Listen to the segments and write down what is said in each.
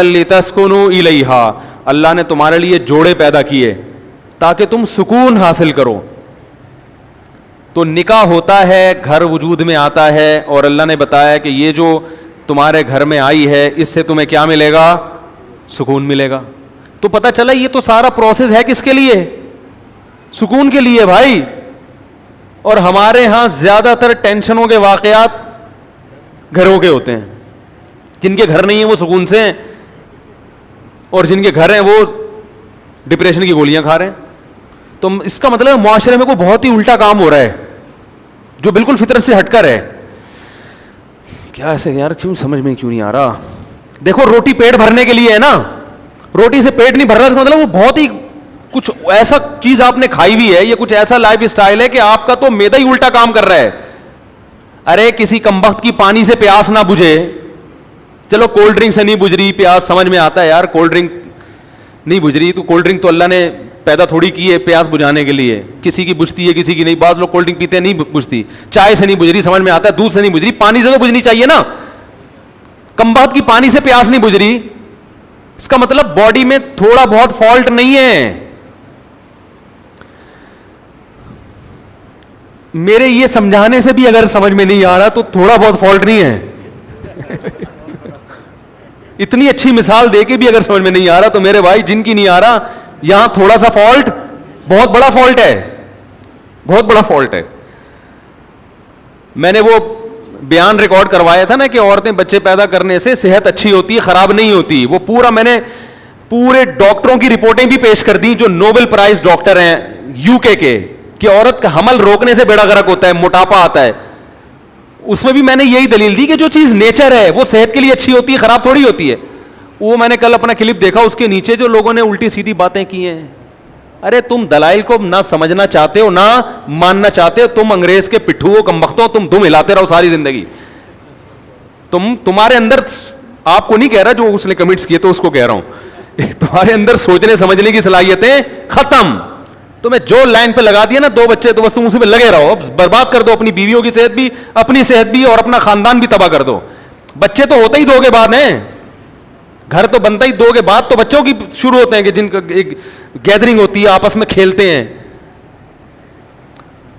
لتسکنوا الیہا, اللہ نے تمہارے لیے جوڑے پیدا کیے تاکہ تم سکون حاصل کرو. تو نکاح ہوتا ہے, گھر وجود میں آتا ہے, اور اللہ نے بتایا کہ یہ جو تمہارے گھر میں آئی ہے اس سے تمہیں کیا ملے گا؟ سکون ملے گا. تو پتہ چلا یہ تو سارا پروسیس ہے کس کے لیے؟ سکون کے لیے بھائی. اور ہمارے ہاں زیادہ تر ٹینشنوں کے واقعات گھروں کے ہوتے ہیں. جن کے گھر نہیں ہیں وہ سکون سے ہیں, اور جن کے گھر ہیں وہ ڈپریشن کی گولیاں کھا رہے ہیں. تو اس کا مطلب معاشرے میں کوئی بہت ہی الٹا کام ہو رہا ہے جو بالکل فطرت سے ہٹ کر ہے. کیا ایسے یار, کیوں سمجھ میں کیوں نہیں آ رہا؟ دیکھو روٹی پیٹ بھرنے کے لیے ہے نا, روٹی سے پیٹ نہیں بھر رہا تو مطلب وہ بہت ہی کچھ ایسا چیز آپ نے کھائی ہوئی ہے, یہ کچھ ایسا لائف اسٹائل ہے کہ آپ کا تو معدہ ہی الٹا کام کر رہا ہے. ارے کسی کمبخت کی پانی سے پیاس نہ بجھے, چلو کولڈ ڈرنک سے نہیں بجھ رہی پیاس, سمجھ میں آتا ہے یار کولڈ ڈرنک نہیں بجھ رہی, تو کولڈ ڈرنک تو اللہ نے پیدا تھوڑی کی ہے پیاس بجھانے کے لیے. کسی کی بجھتی ہے کسی کی نہیں. بعض لوگ کولڈ ڈرنک پیتے ہیں نہیں بجھتی. چائے سے نہیں بجھ رہی, سمجھ میں آتا ہے, دودھ سے نہیں بجھ رہی, پانی سے تو بجھنی چاہیے نا. کمبخت کی پانی سے پیاس نہیں بجھ رہی, اس کا مطلب باڈی میں تھوڑا بہت فالٹ نہیں ہے. میرے یہ سمجھانے سے بھی اگر سمجھ میں نہیں آ رہا تو تھوڑا بہت فالٹ نہیں ہے. اتنی اچھی مثال دے کے بھی اگر سمجھ میں نہیں آ رہا تو میرے بھائی جن کی نہیں آ رہا, یہاں تھوڑا سا فالٹ بہت بڑا فالٹ ہے, بہت بڑا فالٹ ہے. میں نے وہ بیان ریکارڈ کروایا تھا نا کہ عورتیں بچے پیدا کرنے سے صحت اچھی ہوتی ہے, خراب نہیں ہوتی. وہ پورا میں نے پورے ڈاکٹروں کی رپورٹیں بھی پیش کر دی جو نوبل پرائز ڈاکٹر ہیں یو کے کہ عورت کا حمل روکنے سے بیڑا غرق ہوتا ہے, موٹاپا آتا ہے. اس میں بھی میں نے یہی دلیل دی کہ جو چیز نیچر ہے وہ صحت کے لیے اچھی ہوتی ہے, خراب تھوڑی ہوتی ہے. وہ میں نے کل اپنا کلپ دیکھا, اس کے نیچے جو لوگوں نے الٹی سیدھی باتیں کی ہیں. ارے تم دلائل کو نہ سمجھنا چاہتے ہو نہ ماننا چاہتے ہو, تم انگریز کے پٹھو ہو, کمبختوں, تم دم ہلاتے رہو ساری زندگی. تمہارے اندر, آپ کو نہیں کہہ رہا جو اس نے کمنٹس کیے تو اس کو کہہ رہا ہوں, تمہارے اندر سوچنے سمجھنے کی صلاحیتیں ختم. تمہیں جو لائن پہ لگا دیا نا 2 بچے تو بس تم اسی پہ لگے رہو, برباد کر دو اپنی بیویوں کی صحت بھی, اپنی صحت بھی, اور اپنا خاندان بھی تباہ کر دو. بچے تو ہوتے ہی 2 کے بعد ہیں, گھر تو بنتا ہی 2 کے بعد, تو بچوں کی شروع ہوتے ہیں کہ جن کا ایک گیدرنگ ہوتی ہے, آپس میں کھیلتے ہیں.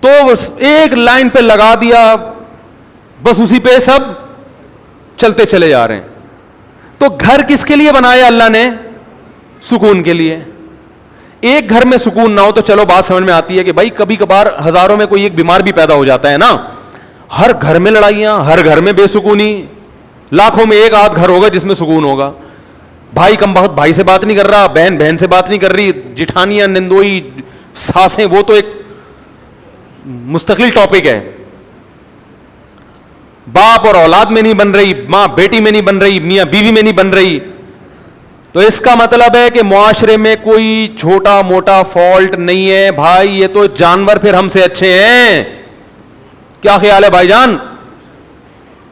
تو ایک لائن پہ لگا دیا, بس اسی پہ سب چلتے چلے جا رہے ہیں. تو گھر کس کے لیے بنایا اللہ نے؟ سکون کے لیے. ایک گھر میں سکون نہ ہو تو چلو بات سمجھ میں آتی ہے کہ بھائی کبھی کبھار ہزاروں میں کوئی ایک بیمار بھی پیدا ہو جاتا ہے نا. ہر گھر میں لڑائیاں, ہر گھر میں بے سکونی, لاکھوں میں ایک آدھ گھر ہوگا جس میں سکون ہوگا. بھائی کم بہت بھائی سے بات نہیں کر رہا, بہن بہن سے بات نہیں کر رہی, جٹھانیاں, نندوئی, ساسیں, وہ تو ایک مستقل ٹاپک ہے. باپ اور اولاد میں نہیں بن رہی, ماں بیٹی میں نہیں بن رہی, میاں بیوی میں نہیں بن رہی. تو اس کا مطلب ہے کہ معاشرے میں کوئی چھوٹا موٹا فالٹ نہیں ہے بھائی, یہ تو جانور پھر ہم سے اچھے ہیں. کیا خیال ہے بھائی جان؟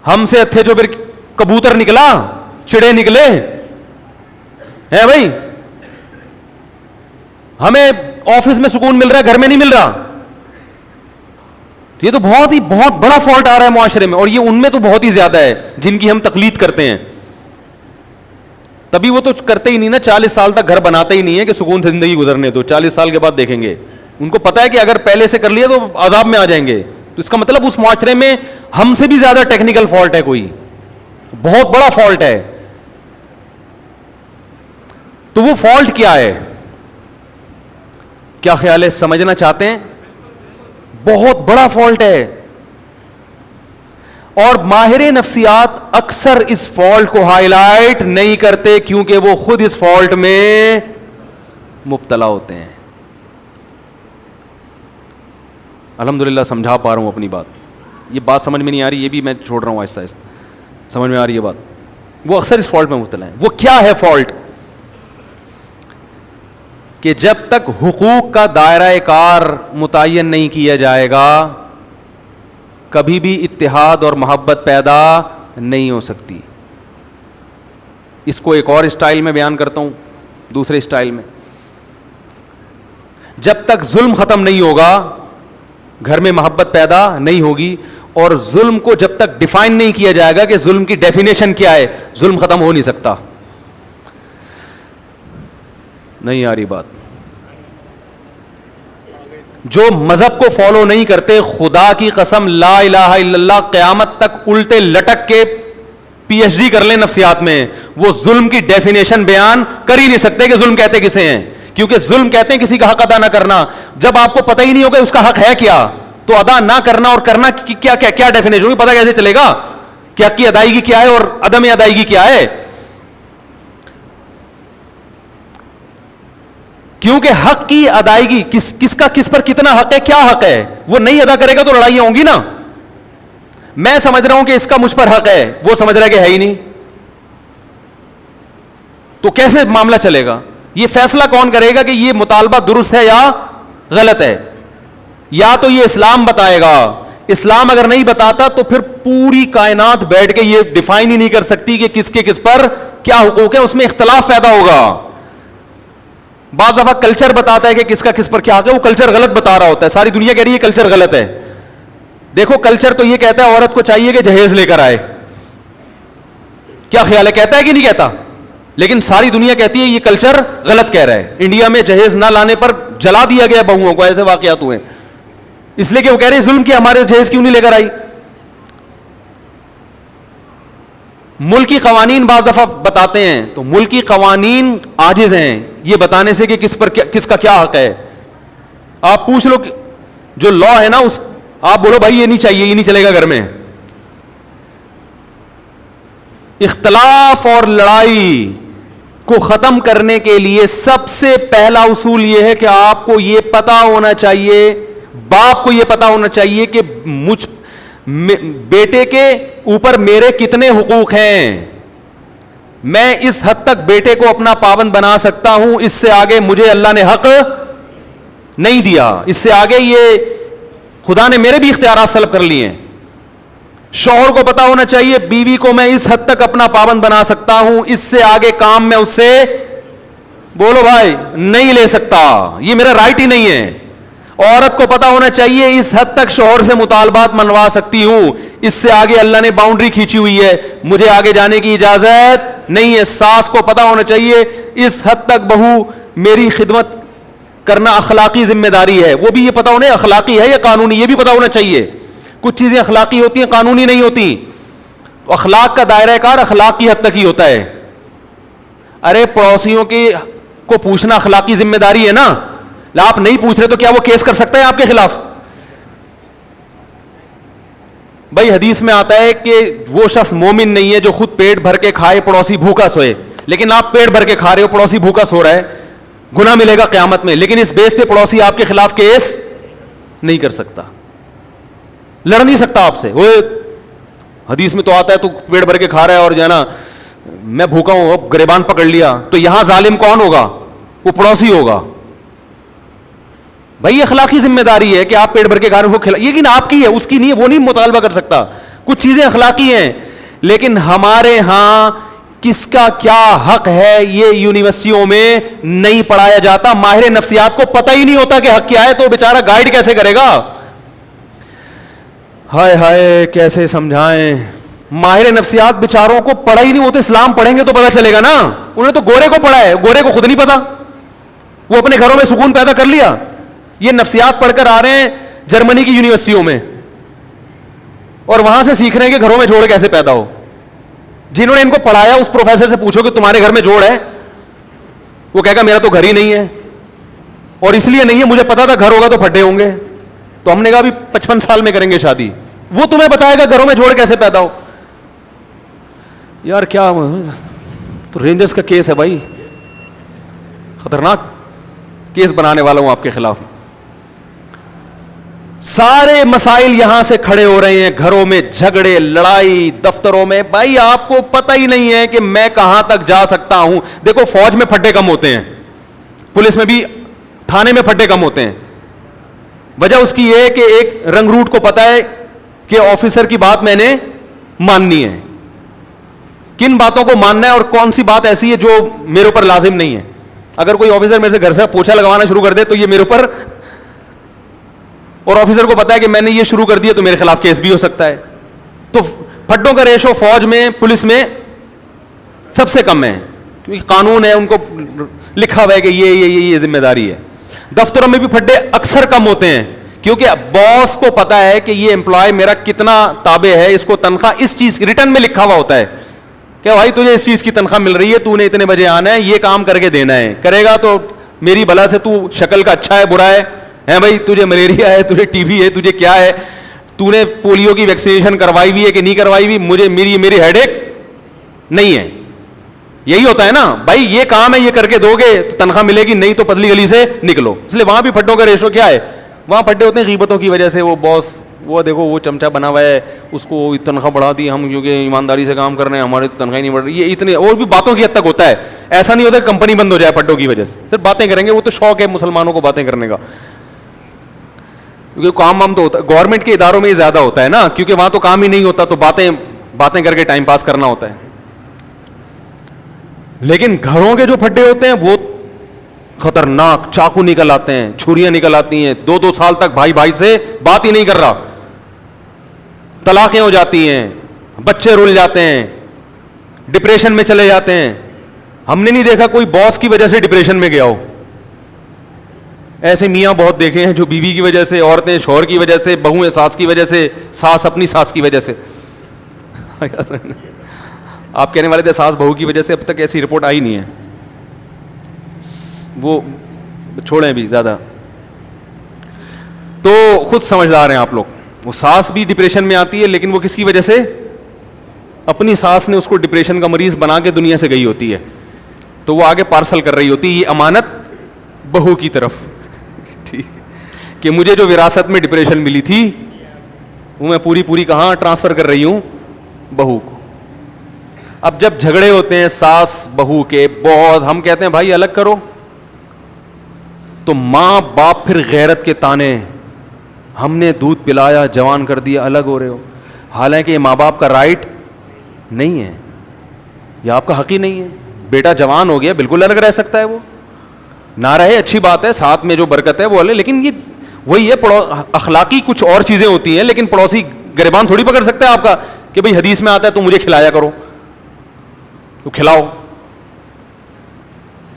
ہم سے اچھے جو پھر کبوتر نکلا, چڑے نکلے ہیں بھائی. ہمیں آفس میں سکون مل رہا ہے, گھر میں نہیں مل رہا. یہ تو بہت بڑا فالٹ آ رہا ہے معاشرے میں, اور یہ ان میں تو بہت ہی زیادہ ہے جن کی ہم تقلید کرتے ہیں. تبھی وہ تو کرتے ہی نہیں نا, 40 سال تک گھر بناتے ہی نہیں ہے کہ سکون سے زندگی گزرنے دو, 40 سال کے بعد دیکھیں گے. ان کو پتا ہے کہ اگر پہلے سے کر لیا تو عذاب میں آ جائیں گے. تو اس کا مطلب اس معاشرے میں ہم سے بھی زیادہ ٹیکنیکل فالٹ ہے, کوئی بہت بڑا فالٹ ہے. تو وہ فالٹ کیا ہے؟ کیا خیال ہے, سمجھنا چاہتے ہیں؟ بہت بڑا فالٹ ہے. اور ماہر نفسیات اکثر اس فالٹ کو ہائی لائٹ نہیں کرتے کیونکہ وہ خود اس فالٹ میں مبتلا ہوتے ہیں. الحمدللہ سمجھا پا رہا ہوں اپنی بات. یہ بات سمجھ میں نہیں آ رہی, یہ بھی میں چھوڑ رہا ہوں آہستہ آہستہ. سمجھ میں آ رہی ہے بات؟ وہ اکثر اس فالٹ میں مبتلا ہیں. وہ کیا ہے فالٹ؟ کہ جب تک حقوق کا دائرہ کار متعین نہیں کیا جائے گا کبھی بھی اتحاد اور محبت پیدا نہیں ہو سکتی. اس کو ایک اور اسٹائل میں بیان کرتا ہوں, دوسرے اسٹائل میں. جب تک ظلم ختم نہیں ہوگا گھر میں محبت پیدا نہیں ہوگی, اور ظلم کو جب تک ڈیفائن نہیں کیا جائے گا کہ ظلم کی ڈیفینیشن کیا ہے, ظلم ختم ہو نہیں سکتا. نہیں آ رہی بات. جو مذہب کو فالو نہیں کرتے, خدا کی قسم لا الہ الا اللہ, قیامت تک الٹے لٹک کے پی ایچ ڈی کر لیں نفسیات میں, وہ ظلم کی ڈیفینیشن بیان کر ہی نہیں سکتے کہ ظلم کہتے کسے ہیں, کیونکہ ظلم کہتے ہیں کسی کا حق ادا نہ کرنا. جب آپ کو پتہ ہی نہیں ہوگا اس کا حق ہے کیا, تو ادا نہ کرنا اور کرنا کیا کیا کیا ڈیفینیشن ہوگی, پتہ کیسے چلے گا کہ حق کی ادائیگی کیا ہے اور عدم ادائیگی کیا ہے. کیونکہ حق کی ادائیگی کس کا کس پر کتنا حق ہے, کیا حق ہے, وہ نہیں ادا کرے گا تو لڑائیاں ہوں گی نا. میں سمجھ رہا ہوں کہ اس کا مجھ پر حق ہے, وہ سمجھ رہا ہے کہ ہے ہی نہیں, تو کیسے معاملہ چلے گا؟ یہ فیصلہ کون کرے گا کہ یہ مطالبہ درست ہے یا غلط ہے؟ یا تو یہ اسلام بتائے گا. اسلام اگر نہیں بتاتا تو پھر پوری کائنات بیٹھ کے یہ ڈیفائن ہی نہیں کر سکتی کہ کس کے کس پر کیا حقوق ہے, اس میں اختلاف پیدا ہوگا. بعض دفعہ کلچر بتاتا ہے کہ کس کا کس پر کیا حق ہے, وہ کلچر غلط بتا رہا ہوتا ہے, ساری دنیا کہہ رہی ہے کلچر غلط ہے. دیکھو کلچر تو یہ کہتا ہے عورت کو چاہیے کہ جہیز لے کر آئے, کیا خیال ہے, کہتا ہے کہ نہیں کہتا؟ لیکن ساری دنیا کہتی ہے یہ کلچر غلط کہہ رہا ہے. انڈیا میں جہیز نہ لانے پر جلا دیا گیا بہوؤں کو, ایسے واقعات ہوئے, اس لیے کہ وہ کہہ رہے ہیں ظلم کیا, ہمارے جہیز کیوں نہیں لے کر آئی. ملکی قوانین بعض دفعہ بتاتے ہیں تو ملکی قوانین عاجز ہیں یہ بتانے سے کہ کس کا کیا حق ہے. آپ پوچھ لو جو لا ہے نا, اس آپ بولو بھائی یہ نہیں چاہیے, یہ نہیں چلے گا گھر میں. اختلاف اور لڑائی کو ختم کرنے کے لیے سب سے پہلا اصول یہ ہے کہ آپ کو یہ پتا ہونا چاہیے, باپ کو یہ پتا ہونا چاہیے کہ بیٹے کے اوپر میرے کتنے حقوق ہیں. میں اس حد تک بیٹے کو اپنا پابند بنا سکتا ہوں, اس سے آگے مجھے اللہ نے حق نہیں دیا, اس سے آگے یہ خدا نے میرے بھی اختیارات سلب کر لیے ہیں. شوہر کو پتا ہونا چاہیے بیوی کو میں اس حد تک اپنا پابند بنا سکتا ہوں, اس سے آگے کام میں اس سے بولو بھائی نہیں لے سکتا, یہ میرا رائٹ ہی نہیں ہے. عورت کو پتا ہونا چاہیے اس حد تک شوہر سے مطالبات منوا سکتی ہوں, اس سے آگے اللہ نے باؤنڈری کھینچی ہوئی ہے, مجھے آگے جانے کی اجازت نہیں ہے. ساس کو پتا ہونا چاہیے اس حد تک بہو میری خدمت کرنا اخلاقی ذمہ داری ہے, وہ بھی یہ پتا ہونا اخلاقی ہے یا قانونی, یہ بھی پتا ہونا چاہیے. کچھ چیزیں اخلاقی ہوتی ہیں, قانونی نہیں ہوتی. تو اخلاق کا دائرہ کار اخلاق کی حد تک ہی ہوتا ہے. ارے پڑوسیوں کو پوچھنا اخلاقی ذمہ داری ہے نا, آپ نہیں پوچھ رہے تو کیا وہ کیس کر سکتا ہے آپ کے خلاف؟ بھائی حدیث میں آتا ہے کہ وہ شخص مومن نہیں ہے جو خود پیٹ بھر کے کھائے پڑوسی بھوکا سوئے. لیکن آپ پیٹ بھر کے کھا رہے ہو, پڑوسی بھوکا سو رہا ہے, گناہ ملے گا قیامت میں, لیکن اس بیس پہ پڑوسی آپ کے خلاف کیس نہیں کر سکتا, لڑ نہیں سکتا آپ سے. وہ حدیث میں تو آتا ہے تو پیٹ بھر کے کھا رہا ہے اور جو ہے نا میں بھوکا ہوں, اب گریبان پکڑ لیا, تو یہاں ظالم کون ہوگا؟ وہ پڑوسی ہوگا. بھائی اخلاقی ذمہ داری ہے کہ آپ پیٹ بھر کے کھا رہے ہو, لیکن آپ کی ہے, اس کی نہیں ہے, وہ نہیں مطالبہ کر سکتا. کچھ چیزیں اخلاقی ہیں, لیکن ہمارے ہاں کس کا کیا حق ہے یہ یونیورسٹیوں میں نہیں پڑھایا جاتا. ماہر نفسیات کو پتہ ہی نہیں ہوتا کہ حق کیا ہے, تو بیچارہ گائیڈ کیسے کرے گا؟ ہائے ہائے کیسے سمجھائیں. ماہر نفسیات بیچاروں کو پڑھا ہی نہیں ہوتا. اسلام پڑھیں گے تو پتہ چلے گا نا. انہوں نے تو گورے کو پڑھا ہے, گورے کو خود نہیں پتا, وہ اپنے گھروں میں سکون پیدا کر لیا. یہ نفسیات پڑھ کر آ رہے ہیں جرمنی کی یونیورسٹیوں میں, اور وہاں سے سیکھ رہے ہیں کہ گھروں میں جوڑ کیسے پیدا ہو. جنہوں نے ان کو پڑھایا اس پروفیسر سے پوچھو کہ تمہارے گھر میں جوڑ ہے, وہ کہے گا میرا تو گھر ہی نہیں ہے, اور اس لیے نہیں ہے مجھے پتا تھا گھر ہوگا تو پھٹے ہوں گے. تو ہم نے کہا ابھی 55 سال میں کریں گے شادی, وہ تمہیں بتائے گا گھروں میں جوڑ کیسے پیدا ہو. یار کیا تو رینجرز کا کیس ہے بھائی, خطرناک کیس بنانے والا ہوں آپ کے خلاف. سارے مسائل یہاں سے کھڑے ہو رہے ہیں, گھروں میں جھگڑے لڑائی, دفتروں میں. بھائی آپ کو پتہ ہی نہیں ہے کہ میں کہاں تک جا سکتا ہوں. دیکھو فوج میں پھٹے کم ہوتے ہیں, پولیس میں بھی, تھانے میں پھٹے کم ہوتے ہیں. وجہ اس کی یہ ہے کہ ایک رنگ روٹ کو پتا ہے کہ آفیسر کی بات میں نے ماننی ہے, کن باتوں کو ماننا ہے اور کون سی بات ایسی ہے جو میرے اوپر لازم نہیں ہے. اگر کوئی آفیسر میرے سے گھر سے پوچھا لگوانا شروع کر دے تو یہ میرے اوپر, اور آفیسر کو پتا ہے کہ میں نے یہ شروع کر دیا تو میرے خلاف کیس بھی ہو سکتا ہے. تو پھٹوں کا ریشو فوج میں پولیس میں سب سے کم ہے, کیونکہ قانون ہے, ان کو لکھا ہوا ہے کہ یہ ذمہ داری ہے. دفتروں میں بھی پھڈے اکثر کم ہوتے ہیں, کیونکہ باس کو پتا ہے کہ یہ امپلائی میرا کتنا تابع ہے, اس کو تنخواہ اس چیز ریٹرن میں لکھا ہوا ہوتا ہے کہ بھائی تجھے اس چیز کی تنخواہ مل رہی ہے, تو نے اتنے بجے آنا ہے, یہ کام کر کے دینا ہے, کرے گا تو میری بلا سے تو شکل کا اچھا ہے برا ہے بھائی, تجھے ملیریا ہے, تجھے ٹی بی ہے, تجھے کیا ہے, تو نے پولیو کی ویکسینیشن کروائی ہوئی ہے کہ نہیں کروائی ہوئی, مجھے میری ہیڈ ایک نہیں ہے. یہی ہوتا ہے نا بھائی, یہ کام ہے, یہ کر کے دو گے تو تنخواہ ملے گی, نہیں تو پتلی گلی سے نکلو. اس لیے وہاں بھی پھڈوں کا ریشو کیا ہے, وہاں پھڈے ہوتے ہیں غیبتوں کی وجہ سے. وہ باس وہ دیکھو وہ چمچہ بنا ہوا ہے, اس کو تنخواہ بڑھا دی ہم کیونکہ ایمانداری سے کام کر رہے ہیں, ہماری تو تنخواہ نہیں بڑھ رہی. یہ اتنے اور بھی باتوں کی حد تک ہوتا ہے, ایسا نہیں ہوتا کہ کمپنی بند ہو جائے پھڈوں کی وجہ سے, صرف باتیں کریں گے. وہ تو شوق ہے مسلمانوں کو باتیں کرنے کا, کیونکہ کام وام تو ہوتا ہے گورنمنٹ کے اداروں میں ہی زیادہ ہوتا ہے نا, کیونکہ وہاں تو کام ہی نہیں ہوتا, تو باتیں کر کے ٹائم پاس کرنا ہوتا ہے. لیکن گھروں کے جو پھڈے ہوتے ہیں وہ خطرناک, چاقو نکل آتے ہیں, چھریاں نکل آتی ہیں, 2 سال تک بھائی سے بات ہی نہیں کر رہا, طلاقیں ہو جاتی ہیں, بچے رل جاتے ہیں, ڈپریشن میں چلے جاتے ہیں. ہم نے نہیں دیکھا کوئی باس کی وجہ سے ڈپریشن میں گیا ہو. ایسے میاں بہت دیکھے ہیں جو بیوی کی وجہ سے, عورتیں شوہر کی وجہ سے, بہویں ساس کی وجہ سے, ساس اپنی ساس کی وجہ سے. آپ کہنے والے تھے ساس بہو کی وجہ سے, اب تک ایسی رپورٹ آئی نہیں ہے, وہ چھوڑیں بھی زیادہ. تو خود سمجھدار ہیں آپ لوگ. وہ ساس بھی ڈپریشن میں آتی ہے, لیکن وہ کس کی وجہ سے, اپنی ساس نے اس کو ڈپریشن کا مریض بنا کے دنیا سے گئی ہوتی ہے, تو وہ آگے پارسل کر رہی ہوتی ہے یہ امانت بہو کی طرف, ٹھیک کہ مجھے جو وراثت میں ڈپریشن ملی تھی وہ میں پوری کہاں ٹرانسفر کر رہی ہوں, بہو کو. اب جب جھگڑے ہوتے ہیں ساس بہو کے بہت, ہم کہتے ہیں بھائی الگ کرو, تو ماں باپ پھر غیرت کے تانے, ہم نے دودھ پلایا جوان کر دیا, الگ ہو رہے ہو. حالانکہ یہ ماں باپ کا رائٹ نہیں ہے, یہ آپ کا حق ہی نہیں ہے. بیٹا جوان ہو گیا, بالکل الگ رہ سکتا ہے, وہ نہ رہے اچھی بات ہے, ساتھ میں جو برکت ہے وہ الگ, لیکن یہ وہی ہے اخلاقی کچھ اور چیزیں ہوتی ہیں. لیکن پڑوسی گریبان تھوڑی پکڑ سکتا ہے آپ کا کہ بھئی حدیث میں آتا ہے تو مجھے کھلایا کرو, تو کھلاؤ.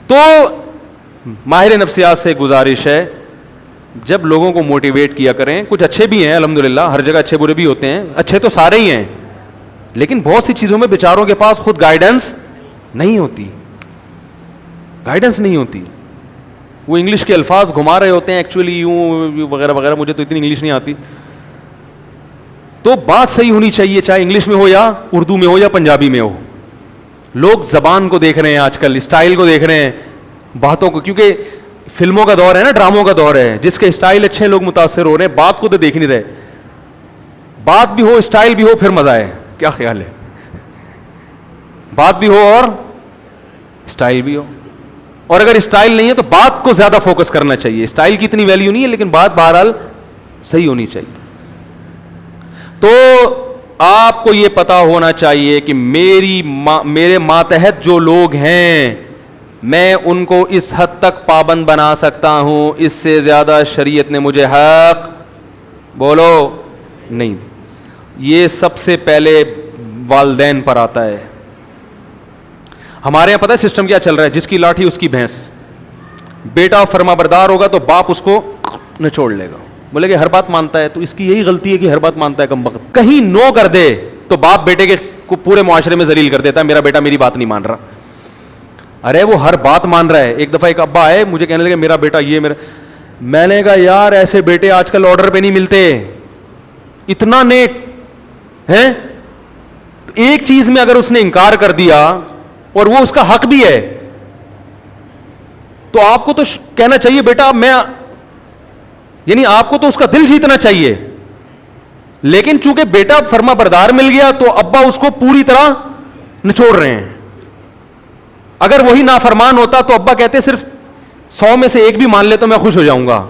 تو ماہر نفسیات سے گزارش ہے, جب لوگوں کو موٹیویٹ کیا کریں. کچھ اچھے بھی ہیں الحمدللہ, ہر جگہ اچھے برے بھی ہوتے ہیں, اچھے تو سارے ہی ہیں, لیکن بہت سی چیزوں میں بیچاروں کے پاس خود گائیڈنس نہیں ہوتی, گائیڈنس نہیں ہوتی. وہ انگلش کے الفاظ گھما رہے ہوتے ہیں ایکچولی یوں وغیرہ وغیرہ, مجھے تو اتنی انگلش نہیں آتی. تو بات صحیح ہونی چاہیے, چاہے انگلش میں ہو یا اردو میں ہو یا پنجابی میں ہو. لوگ زبان کو دیکھ رہے ہیں آج کل, اسٹائل کو دیکھ رہے ہیں, باتوں کو, کیونکہ فلموں کا دور ہے نا, ڈراموں کا دور ہے, جس کے اسٹائل اچھے لوگ متاثر ہو رہے ہیں, بات کو تو دیکھ نہیں رہے. بات بھی ہو اسٹائل بھی ہو پھر مزہ ہے. کیا خیال ہے, بات بھی ہو اور اسٹائل بھی ہو, اور اگر اسٹائل نہیں ہے تو بات کو زیادہ فوکس کرنا چاہیے. اسٹائل کی اتنی ویلیو نہیں ہے, لیکن بات بہرحال صحیح ہونی چاہیے. تو آپ کو یہ پتا ہونا چاہیے کہ میرے ماتحت جو لوگ ہیں میں ان کو اس حد تک پابند بنا سکتا ہوں, اس سے زیادہ شریعت نے مجھے حق بولو نہیں دی. یہ سب سے پہلے والدین پر آتا ہے. ہمارے یہاں پتہ ہے سسٹم کیا چل رہا ہے, جس کی لاٹھی اس کی بھینس. بیٹا فرما بردار ہوگا تو باپ اس کو نچوڑ لے گا, بولے کہ ہر بات مانتا ہے, تو اس کی یہی غلطی ہے کہ ہر بات مانتا ہے کم وقت. کہیں نو کر دے تو باپ بیٹے کے کو پورے معاشرے میں ذلیل کر دیتا ہے, میرا بیٹا میری بات نہیں مان رہا. ارے وہ ہر بات مان رہا ہے. ایک دفعہ ایک ابا آئے مجھے کہنے لگے میرا بیٹا یہ میرا, میں نے کہا یار ایسے بیٹے آج کل آرڈر پہ نہیں ملتے, اتنا نیک ہے. ایک چیز میں اگر اس نے انکار کر دیا اور وہ اس کا حق بھی ہے تو آپ کو تو کہنا چاہیے بیٹا میں, یعنی آپ کو تو اس کا دل جیتنا چاہیے. لیکن چونکہ بیٹا فرما بردار مل گیا تو ابا اس کو پوری طرح نچوڑ رہے ہیں. اگر وہی نافرمان ہوتا تو ابا کہتے صرف 100 میں سے ایک بھی مان لے تو میں خوش ہو جاؤں گا.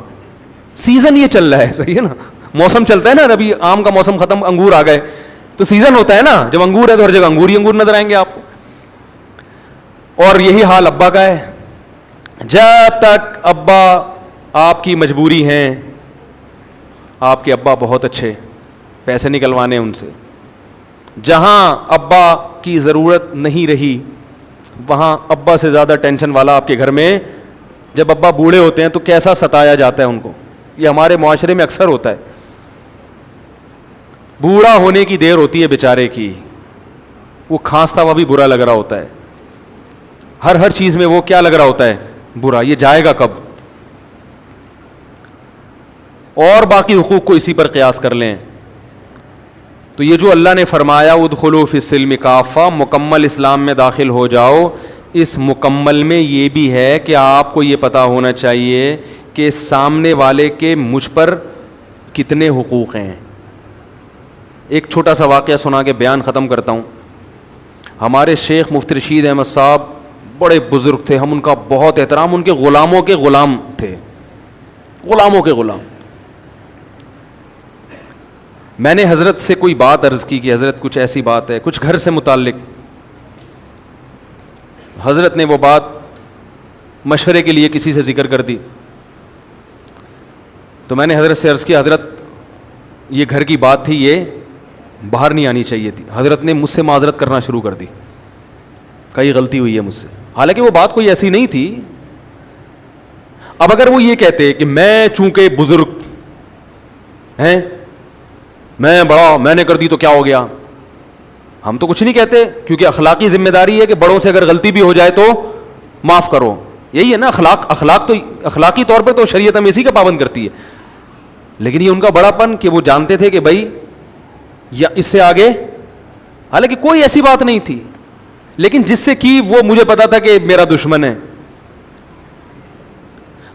سیزن یہ چل رہا ہے, صحیح ہے نا, موسم چلتا ہے نا, ابھی آم کا موسم ختم, انگور آ گئے, تو سیزن ہوتا ہے نا, جب انگور ہے تو ہر جگہ انگور ہی انگور نظر آئیں گے آپ کو. اور یہی حال ابا کا ہے. جب تک ابا آپ کی مجبوری ہیں, آپ کے ابا بہت اچھے, پیسے نکلوانے ان سے, جہاں ابا کی ضرورت نہیں رہی وہاں ابا سے زیادہ ٹینشن والا آپ کے گھر میں جب ابا بوڑھے ہوتے ہیں تو کیسا ستایا جاتا ہے ان کو. یہ ہمارے معاشرے میں اکثر ہوتا ہے. بوڑھا ہونے کی دیر ہوتی ہے بیچارے کی, وہ کھانستا ہوا بھی برا لگ رہا ہوتا ہے, ہر چیز میں وہ کیا لگ رہا ہوتا ہے, برا. یہ جائے گا کب؟ اور باقی حقوق کو اسی پر قیاس کر لیں. تو یہ جو اللہ نے فرمایا ادخلوا فی السلم کافہ, مکمل اسلام میں داخل ہو جاؤ, اس مکمل میں یہ بھی ہے کہ آپ کو یہ پتہ ہونا چاہیے کہ سامنے والے کے مجھ پر کتنے حقوق ہیں. ایک چھوٹا سا واقعہ سنا کے بیان ختم کرتا ہوں. ہمارے شیخ مفتی رشید احمد صاحب بڑے بزرگ تھے, ہم ان کا بہت احترام, ان کے غلاموں کے غلام تھے, غلاموں کے غلام. میں نے حضرت سے کوئی بات عرض کی کہ حضرت کچھ ایسی بات ہے, کچھ گھر سے متعلق. حضرت نے وہ بات مشورے کے لیے کسی سے ذکر کر دی. تو میں نے حضرت سے عرض کیا, حضرت یہ گھر کی بات تھی, یہ باہر نہیں آنی چاہیے تھی. حضرت نے مجھ سے معذرت کرنا شروع کر دی, کئی غلطی ہوئی ہے مجھ سے. حالانکہ وہ بات کوئی ایسی نہیں تھی. اب اگر وہ یہ کہتے کہ میں چونکہ بزرگ ہیں, میں بڑا, میں نے کر دی تو کیا ہو گیا, ہم تو کچھ نہیں کہتے, کیونکہ اخلاقی ذمہ داری ہے کہ بڑوں سے اگر غلطی بھی ہو جائے تو معاف کرو. یہی ہے نا اخلاق تو اخلاقی طور پہ تو شریعت ہمیں اسی کا پابند کرتی ہے. لیکن یہ ان کا بڑا پن کہ وہ جانتے تھے کہ بھائی یا اس سے آگے, حالانکہ کوئی ایسی بات نہیں تھی, لیکن جس سے کی وہ مجھے پتا تھا کہ میرا دشمن ہے.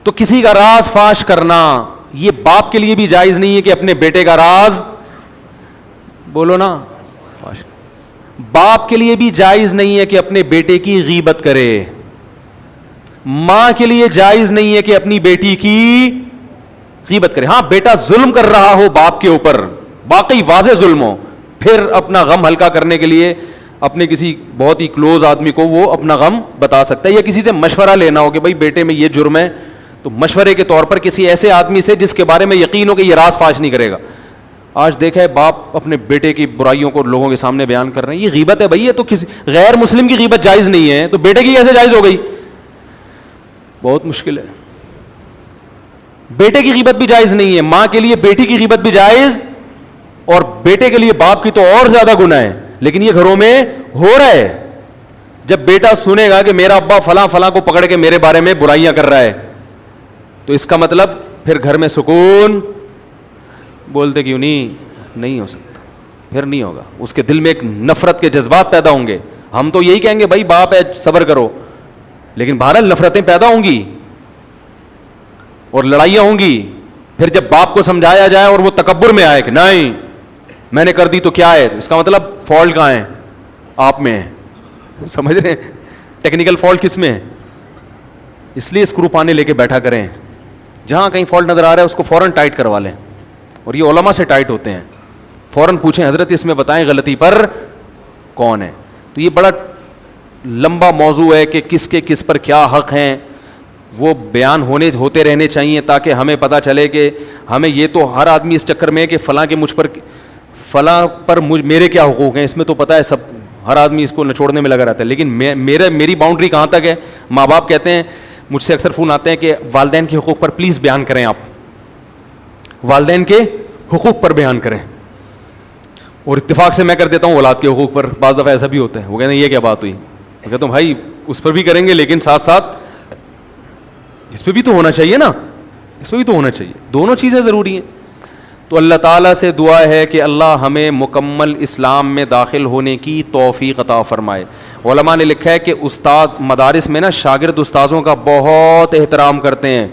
تو کسی کا راز فاش کرنا یہ باپ کے لیے بھی جائز نہیں ہے کہ اپنے بیٹے کا راز, بولو نا, فاش. باپ کے لیے بھی جائز نہیں ہے کہ اپنے بیٹے کی غیبت کرے. ماں کے لیے جائز نہیں ہے کہ اپنی بیٹی کی غیبت کرے. ہاں بیٹا ظلم کر رہا ہو باپ کے اوپر, واقعی واضح ظلم ہو, پھر اپنا غم ہلکا کرنے کے لیے اپنے کسی بہت ہی کلوز آدمی کو وہ اپنا غم بتا سکتا ہے, یا کسی سے مشورہ لینا ہو کہ بھائی بیٹے میں یہ جرم ہے, تو مشورے کے طور پر کسی ایسے آدمی سے جس کے بارے میں یقین ہو کہ یہ راز فاش نہیں کرے گا. آج دیکھا ہے باپ اپنے بیٹے کی برائیوں کو لوگوں کے سامنے بیان کر رہے ہیں, یہ غیبت ہے بھائی. یہ تو کسی غیر مسلم کی غیبت جائز نہیں ہے, تو بیٹے کی کیسے جائز ہو گئی؟ بہت مشکل ہے. بیٹے کی غیبت بھی جائز نہیں ہے, ماں کے لیے بیٹی کی غیبت بھی جائز, اور بیٹے کے لیے باپ کی تو اور زیادہ گناہ ہے. لیکن یہ گھروں میں ہو رہا ہے. جب بیٹا سنے گا کہ میرا ابا فلاں فلاں کو پکڑ کے میرے بارے میں برائیاں کر رہا ہے, تو اس کا مطلب پھر گھر میں سکون, بولتے کیوں نہیں ہو سکتا, پھر نہیں ہوگا. اس کے دل میں ایک نفرت کے جذبات پیدا ہوں گے. ہم تو یہی کہیں گے بھائی باپ ہے صبر کرو, لیکن بہرحال نفرتیں پیدا ہوں گی اور لڑائیاں ہوں گی. پھر جب باپ کو سمجھایا جائے اور وہ تکبر میں آئے کہ نہیں میں نے کر دی تو کیا ہے, تو اس کا مطلب فالٹ کہاں ہے؟ آپ میں ہے. سمجھ رہے ہیں ٹیکنیکل فالٹ کس میں ہے؟ اس لیے اسکرو پانے لے کے بیٹھا کریں, جہاں کہیں فالٹ نظر آ رہا ہے اس کو فوراً ٹائٹ کروا لیں. اور یہ علماء سے ٹائٹ ہوتے ہیں, فوراً پوچھیں حضرت اس میں بتائیں غلطی پر کون ہے. تو یہ بڑا لمبا موضوع ہے کہ کس کے کس پر کیا حق ہیں, وہ بیان ہوتے رہنے چاہیے تاکہ ہمیں پتہ چلے کہ ہمیں یہ تو ہر آدمی اس چکر میں ہے کہ فلاں کے مجھ پر فلاں پر میرے کیا حقوق ہیں, اس میں تو پتہ ہے سب, ہر آدمی اس کو نچوڑنے میں لگا رہتا ہے. لیکن میری باؤنڈری کہاں تک ہے؟ ماں باپ کہتے ہیں, مجھ سے اکثر فون آتے ہیں کہ والدین کے حقوق پر پلیز بیان کریں, آپ والدین کے حقوق پر بیان کریں. اور اتفاق سے میں کر دیتا ہوں اولاد کے حقوق پر. بعض دفعہ ایسا بھی ہوتا ہے, وہ کہتے ہیں یہ کیا بات ہوئی, میں کہتا ہوں بھائی اس پر بھی کریں گے لیکن ساتھ ساتھ اس پہ بھی تو ہونا چاہیے نا, اس پہ بھی تو ہونا چاہیے, دونوں چیزیں ضروری ہیں. تو اللہ تعالیٰ سے دعا ہے کہ اللہ ہمیں مکمل اسلام میں داخل ہونے کی توفیق عطا فرمائے. علماء نے لکھا ہے کہ استاذ مدارس میں نا شاگرد استاذوں کا بہت احترام کرتے ہیں,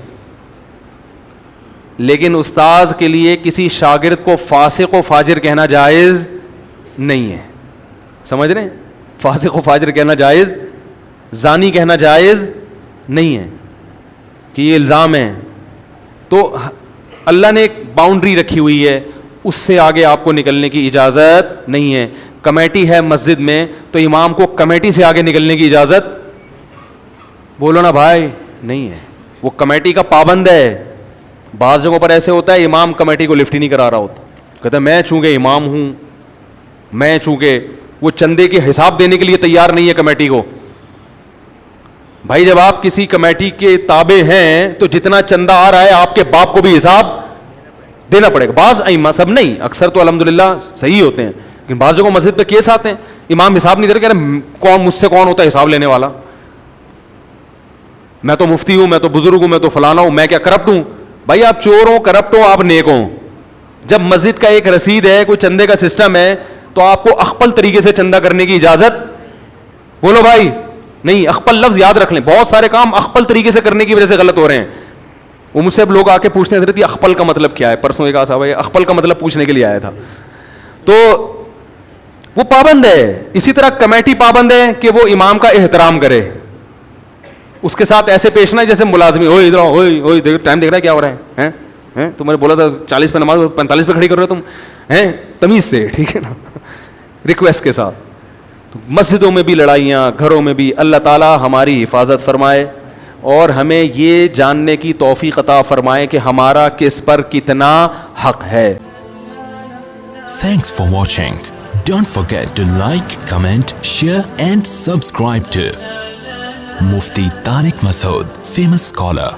لیکن استاذ کے لیے کسی شاگرد کو فاسق و فاجر کہنا جائز نہیں ہے. سمجھ رہے ہیں, فاسق و فاجر کہنا جائز, زانی کہنا جائز نہیں ہے کہ یہ الزام ہے. تو اللہ نے ایک باؤنڈری رکھی ہوئی ہے, اس سے آگے آپ کو نکلنے کی اجازت نہیں ہے. کمیٹی ہے مسجد میں تو امام کو کمیٹی سے آگے نکلنے کی اجازت, بولو نا بھائی, نہیں ہے. وہ کمیٹی کا پابند ہے. بعض جگہوں پر ایسے ہوتا ہے امام کمیٹی کو لفٹ ہی نہیں کرا رہا ہوتا, کہتا ہے میں چونکہ امام ہوں, میں چونکہ, وہ چندے کے حساب دینے کے لیے تیار نہیں ہے کمیٹی کو. بھائی جب آپ کسی کمیٹی کے تابع ہیں تو جتنا چندہ آ رہا ہے آپ کے باپ کو بھی حساب دینا پڑے گا. بعض ائمہ, سب نہیں, اکثر تو الحمدللہ صحیح ہوتے ہیں, لیکن بعض جگہوں مسجد پہ کیس آتے ہیں, امام حساب نہیں دے رہے, کہہ رہے کون مجھ سے کون ہوتا ہے حساب لینے والا, میں تو مفتی ہوں, میں تو بزرگ ہوں, میں تو فلانا ہوں, میں کیا کرپٹ ہوں؟ بھائی آپ چور ہوں, کرپٹ ہوں, آپ نیک ہوں. جب مسجد کا ایک رسید ہے, کوئی چندے کا سسٹم ہے, تو آپ کو اخپل طریقے سے چندہ کرنے کی اجازت, بولو بھائی, نہیں. اخپل لفظ یاد رکھ لیں, بہت سارے کام اخپل طریقے سے کرنے کی وجہ سے غلط ہو رہے ہیں. وہ مجھ سے اب لوگ آ کے پوچھتے ہیں حضرت یہ اخپل کا مطلب کیا ہے, پرسوں ایک صاحب اخپل کا مطلب پوچھنے کے لیے آیا تھا, تو وہ پابند ہے. اسی طرح کمیٹی پابند ہے کہ وہ امام کا احترام کرے, اس کے ساتھ ایسے پیش نہ جیسے ملازمی, ہوئے ادھر ہوئے ٹائم دیکھ رہا ہے کیا ہو رہا ہے, تم نے بولا تھا 40 پہ نماز 45 پہ کھڑی کر رہے ہو تم, ہیں تمیز سے, ٹھیک ہے نا, ریکویسٹ کے ساتھ. تو مسجدوں میں بھی لڑائیاں, گھروں میں بھی, اللہ تعالیٰ ہماری حفاظت فرمائے اور ہمیں یہ جاننے کی توفیق عطا فرمائے کہ ہمارا کس پر کتنا حق ہے. Thanks for watching. Don't forget to like, comment, share and subscribe to Mufti Tariq Masood, famous scholar.